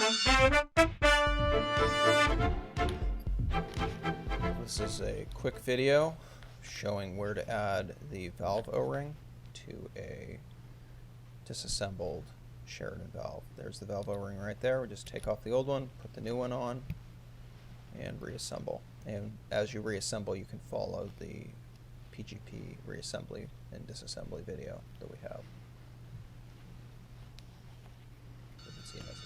This is a quick video showing where to add the valve O-ring to a disassembled Sheridan valve. There's the valve O-ring right there. We just take off the old one, put the new one on, and reassemble. And as you reassemble, you can follow the PGP reassembly and disassembly video that we have. You can see it as